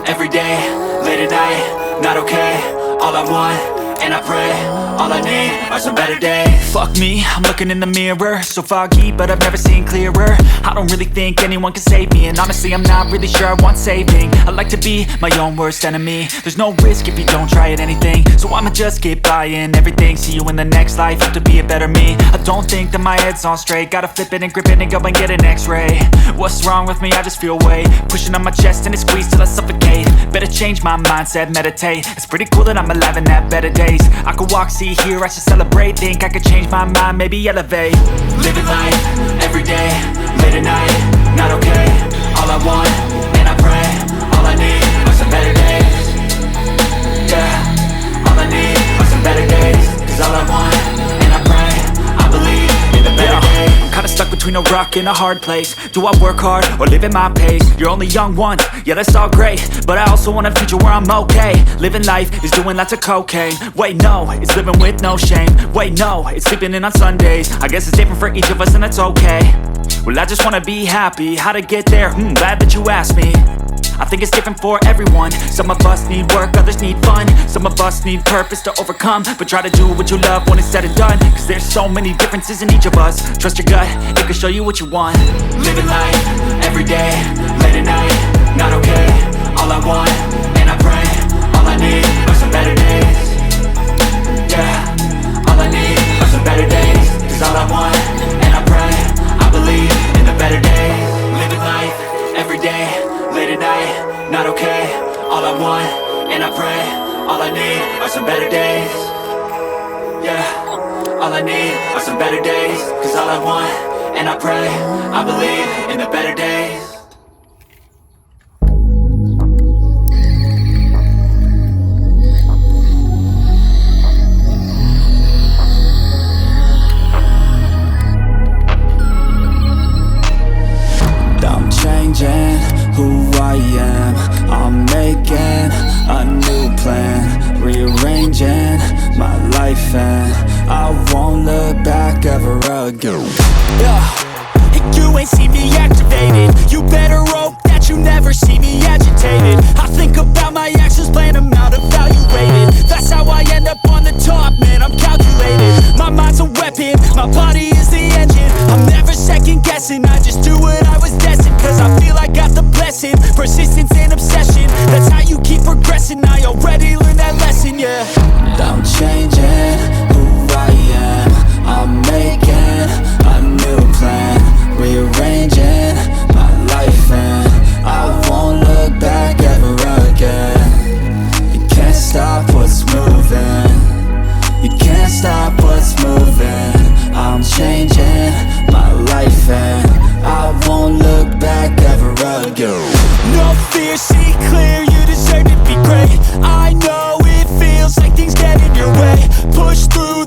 every day, late at night, not okay. All I want, and I pray, all I need are some better days. Fuck me, I'm looking in the mirror, so foggy, but I've never seen clearer. I don't really think anyone can save me, and honestly I'm not really sure I want saving. I like to be my own worst enemy. There's no risk if you don't try at anything, so I'ma just keep buying everything. See you in the next life, have to be a better me. I don't think that my head's on straight, gotta flip it and grip it and go and get an x-ray. What's wrong with me? I just feel weight pushing on my chest and it squeezes till I suffocate. Better change my mindset, meditate. It's pretty cool that I'm alive and have better days. I could walk, see, hear, I should celebrate. Think I could change my mind, maybe elevate. Living life, every day, late at night, not okay. All I want, and I pray, all I need are some better days. Yeah, all I need are some better days. Cause all I want, and I pray, I believe in the better days. I'm kinda stuck between a rock and a hard place. Do I work hard or live at my pace? You're only young once, yeah that's all great, but I also want a future where I'm okay. Living life is doing lots of cocaine. Wait no, it's living with no shame. Wait no, it's sleeping in on Sundays. I guess it's different for each of us and that's okay. Well I just wanna be happy, how to get there? Glad that you asked me. I think it's different for everyone. Some of us need work, others need fun. Some of us need purpose to overcome. But try to do what you love when it's said and done. Cause there's so many differences in each of us. Trust your gut, it can show you what you want. Living life, every day, late at night, not okay. All I want, and I pray, all I need are some better days. Yeah, all I need are some better days. Cause all I want, and I pray, I believe in the better days. Living life, every day, late at night, not okay. All I want, and I pray, all I need are some better days. Yeah, all I need are some better days. Cause all I want, and I pray, I believe in the better days. I'm changing who I am, I'm making a new plan, rearranging my life and I won't look back ever again. You ain't see me activated, you better hope that you never see me agitated. I think about my actions, plan them out, evaluated. That's how I end up on the top, man, I'm calculated. My mind's a weapon, my body is the engine. I'm never second guessing, I just do what I was destined. Cause I feel I got the blessing, persistence and obsession. That's how you keep progressing, I already learned that lesson, yeah. I'm changing who I am, I'm making a new plan, rearranging my life and I won't look back ever again. You can't stop what's moving, you can't stop what's moving. I'm changing my life and I won't look back ever again. No fear, see clear, you deserve to be great. I know it feels like things get in your way. Push through